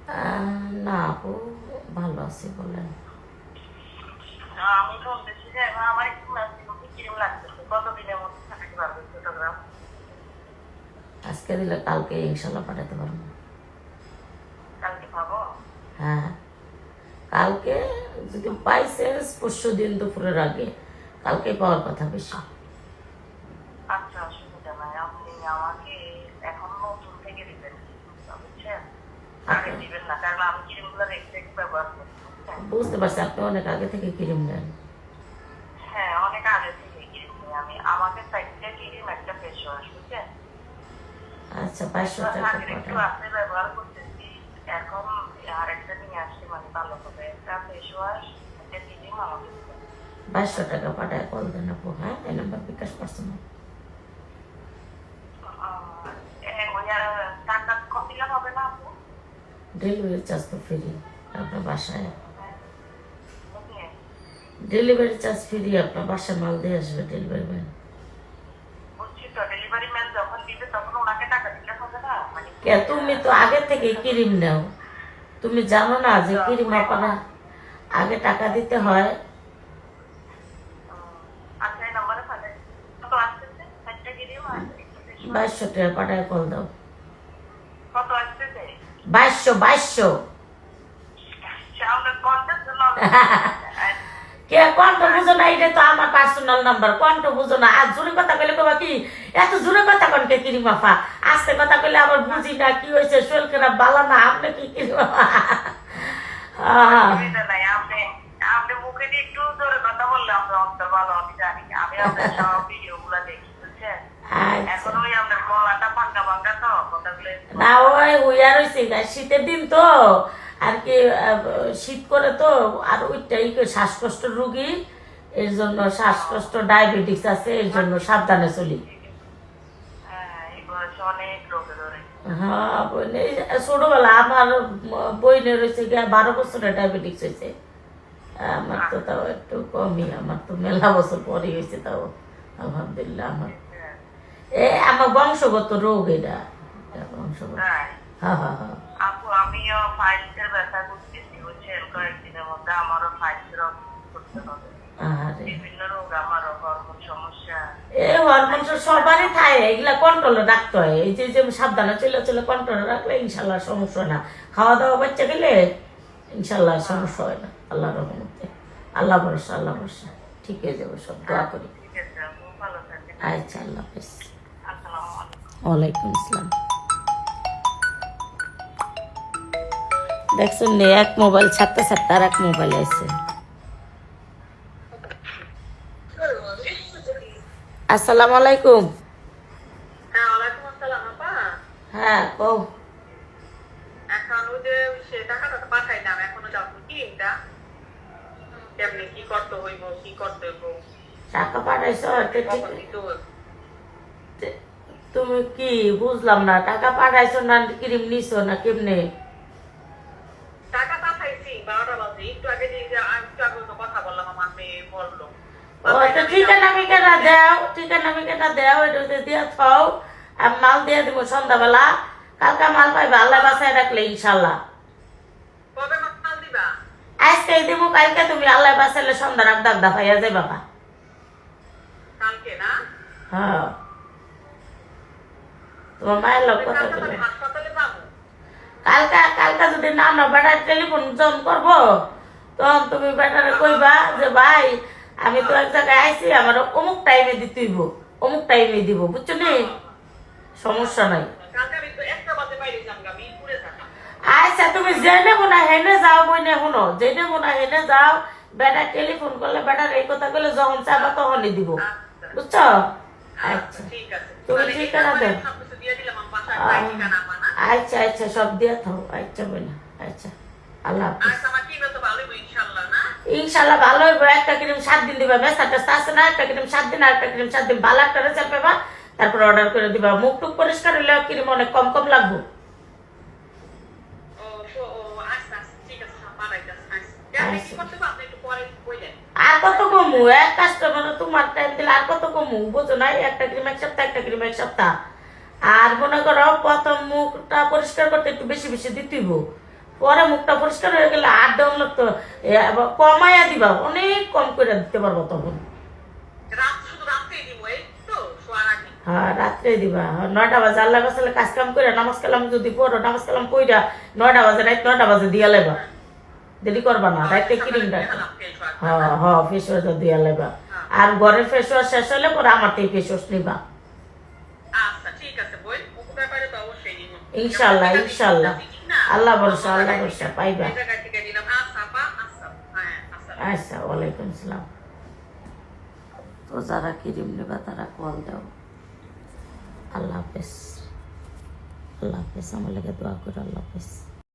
না আপু, ভালো আছি, বলেন। আমি বলতেছি যে আমার একটু ক্রিম লাগতেছে, কতদিনের মধ্যে পাঠাতে পারবেন চট্টগ্রাম? আজকে দিলে কালকে ইনশাল্লাহ পাঠাতে পারবো। কালকে পাবো? হ্যাঁ, কালকে যদি বাই চান্স পরশু দিন দুপুরের আগে, কালকে পাওয়ার কথা বেশি। আচ্ছা, অসুবিধা নাই। আপনি আমাকে এখন নতুন থেকে দিবেন, বুঝছেন? আগে দিবেন না, কারণ আমি ক্রিমগুলো রেখে রেখে ব্যবহার করি, বুঝছেন? বুঝতে পারছি আপনি অনেক আগে থেকে ক্রিম নেন। হ্যাঁ, অনেক আগে থেকে ক্রিম নিই আমি। আমাকে 4টা ক্রিম, একটা ফেস ওয়াশ, বুঝছেন? আচ্ছা, 500 টাকা আগের একটু পাঠান। আছে ব্যবহার করতেছি, এখন আরেকটা নিয়ে আসলে মানে ভালো হবে। একটা ফেস ওয়াশ, একটা ক্রিম আমাকে দিবেন। 500 টাকা পাঠায় কল দেন আপু। হ্যাঁ, এই নাম্বার বিকাশ পার্সোনাল। টাকা কম দিলে হবে না আপু? ডেলিভারি চার্জ তো ফ্রি আপনার বাসায়। বুঝলেন? ডেলিভারি চার্জ ফ্রি, আপনার বাসায় মাল দিয়ে আসবে ডেলিভারি ম্যান। বুঝছি তো, ডেলিভারি ম্যান যখন দিবে তখন ওনাকে টাকা দিতে হবে না মানে? কে, তুমি তো আগে থেকে ক্রিম নাও, তুমি জানো না যে ক্রিম আপনারা আগে টাকা দিতে হয়। আচ্ছা, এই নম্বরে পাঠাই। কত আসতেছে? 4টা ক্রিম আর একটা ফেস ওয়াশ। 2200 টাকা পাঠায় কল দাও। কত আসতেছে? 2200 আমাদের কন্টাক্ট জন্য কে কণ্ঠ বুঝো না? এটা তো আমার পার্সোনাল নাম্বার, কণ্ঠ বুঝো না? আর জোরে কথা কইলে কবা কি এত জোরে কথা কনকে কিরি মাফা, আস্তে কথা কইলে আবার বুঝি না কি হয়েছে, শরীর খারাপ বালা না, আপনি কি কিরি মাফা। অসুবিধা নাই। আপনি আপনি মুখে দিয়ে একটু জোরে কথা বললে আমরা অন্তর ভালো, আমি জানি। আমি আপনার সব ভিডিও গুলা দেখি, বুঝছেন? এখন ওই আপনার গলাটা ভাঙ্গা ভাঙ্গা তো, কথাগুলো না ওই হুইয়া রয়েছে, শীতের দিন তো আর কি, শীত করে তো, আর ওইটাই শ্বাসকষ্ট রুগী, এর জন্য শ্বাসকষ্ট ডায়াবেটিস আছে, এর জন্য সাবধানে চলি। এই বয়সে অনেক রোগে ধরে। হ্যাঁ বোনে, ছোটবেলা আমার বইনের রয়েছে গিয়া 12 বছরে ডায়াবেটিস হয়েছে। আমার তো তাও একটু কমই, আমার তো মেলা বছর পরে হয়েছে তাও, আলহামদুলিল্লাহ। আমার বংশগত রোগ এটা, বংশগত। তাই? হ্যাঁ হ্যাঁ হ্যাঁ। আপু, আমিও ফাইলসের ব্যথা করতেছি, বুঝছেন? কয়েকদিনের মধ্যে আমারও ফাইলসের করতে হবে। আরে বিভিন্ন রোগ, আমারও হরমোন সমস্যা। এই হরমোন তো সবারই থাকে, এগুলা কন্ট্রোলে রাখতে হয়। এই যে যে সাবধানে চলে চলে কন্ট্রোলে রাখলে ইনশাল্লাহ সমস্যা হয় না। খাওয়া দাওয়া বাচ্চা খেলে ইনশাল্লাহ সমস্যা হয় না, আল্লাহ রহমতে। আল্লাহ ভরসা, আল্লাহ ভরসা, ঠিক হয়ে যাবে সব, দোয়া করি। ঠিক আছে আপু, ভালো থাকেন। আচ্ছা, আল্লাহ হাফেজ। আসসালামু আলাইকুম। ওয়ালাইকুম আসসালাম। দেখছেন নে, এক মোবাইল ছাড়তে ছাড়তে আর এক মোবাইল আছে। আসসালামু আলাইকুম। হ্যাঁ, ওয়ালাইকুম আসসালাম আপা। হ্যাঁ কও। এখন ওই যে সে টাকাটা তো পাঠাইলাম, এখনো যাবো কি এটা কেমনি কি করতে হইব, কি করতে হইব? টাকা পাঠাইছো তো ঠিক। কখন দিতে হইব? তুমি কি বুঝলাম না, টাকা পাঠাইছো না ক্রিম নিছো না কেমনে? টাকা পাঠাইছি 12টা বাজে, একটু আগে যে একটু আগে তো কথা বললাম, আমার মেয়ে বললো। ও তো ঠিকানা মিকানা দাও, ঠিকানা মিকানা দাও, এটা দিয়ে থাও। আমি মাল দিয়ে দিব সন্ধ্যাবেলা, কালকা মাল পাইবা আল্লাহ বাসায় রাখলে ইনশাল্লাহ। কবে মাল দিবা? আজকে দিব, কালকে তুমি আল্লাহ বাসাইলে সন্ধ্যা রাখ দাগ দা পাইয়া যাই বাবা। কালকে না? হ্যাঁ, তোমার মায়ের লোক কথা কালকে বলে। আমি হাসপাতালে যাবো। কালকা কালকা যদি না না বেটার টেলিফোন যখন করবো, তখন তুমি বেটারে কইবা যে ভাই আমি তো এক জায়গায় আইছি, আমার অমুক টাইমে দিতেইব, অমুক টাইমে দিব, বুঝছো নি? সমস্যা নাই। কালকে আমি তো 1টা বাজে বাইরে যাম, আমি পুরে থাকি। আচ্ছা, তুমি জেনে বোনা হেনে যাও, বইনে শুনো, জেনে বোনা হেনে যাও। বেটা টেলিফোন করলে, বেটার এই কথা কইলে যখন চাবা তখনই দিব, বুঝছো? আচ্ছা, ঠিক আছে। তুমি ঠিকানা দেও। সবকিছু দিয়ে দিলাম, আমার বাসায় ঠিকানা আমার না? আচ্ছা আচ্ছা, সব দিয়ে থাও। আচ্ছা বোনা, আচ্ছা, আল্লাহ হাফিজ। আচ্ছা, আমার কি তো ভালো হইব ইনশাআল্লাহ না? ইনশাল্লাহ ভালো হইব। একটা ক্রিম 7 দিন দিবা, মেসা টেস্ট আছে না, একটা ক্রিম 7 দিন আর একটা ক্রিম 7 দিন, ভালো একটা রেজাল্ট পাবা। তারপর অর্ডার করে দিবা। মুখ টুক পরিষ্কার হইলে ক্রিম অনেক কম কম লাগবে। ও ও আচ্ছা আচ্ছা, ঠিক আছে, পাঠাইতাছি। কেমনে কি করতে হবে আপনি একটু পরে কইলেন। আর কত কমু, এক কাস্টমার তোমার টাইম দিলে আর কত কমু, বুঝো নাই? একটা ক্রিম এক সপ্তাহ, একটা ক্রিম এক সপ্তাহ। আর মনে করো প্রথম মুখটা পরিষ্কার করতে একটু বেশি বেশি দিতেইব, পরে মুখটা পরিষ্কার হয়ে গেলে 8 লাগতো কমাইয়া দিবা, অনেক কম করে দিতে পারবো তখন। শুধু রাত্রেই দিব, এই তো শোয়ার আগে। হ্যাঁ রাত্রে দিবা, 9টা বাজে আল্লাহ কাছে কাজ কাম করে নামাজ কালাম যদি পড়ো, নামাজ কালাম কইরা 9টা বাজে, রাত 9টা বাজে দিয়া লাইবা, দেরি করবা না, রাতে ক্রিমটা। হ্যাঁ হ্যাঁ ফেস ওয়াশ দিয়া লাইবা। আর ঘরের ফেস ওয়াশ শেষ হলে পরে আমার থেকে ফেস ওয়াশ নিবা। আচ্ছা ঠিক আছে বই, ওকে ব্যাপারে তো অবশ্যই নিব ইনশাল্লাহ ইনশাল্লাহ, আল্লাহ ভরসা, আল্লাহ ভরসা পাইবা। এই জায়গা থেকে দিলাম। আচ্ছা আপা, আচ্ছা হ্যাঁ আচ্ছা। আচ্ছা ওয়ালাইকুম সালাম। তো যারা ক্রিম নেবা তারা কল দাও। আল্লাহ হাফেজ, আল্লাহ হাফেজ, আমার লেগে দোয়া করো, আল্লাহ হাফেজ।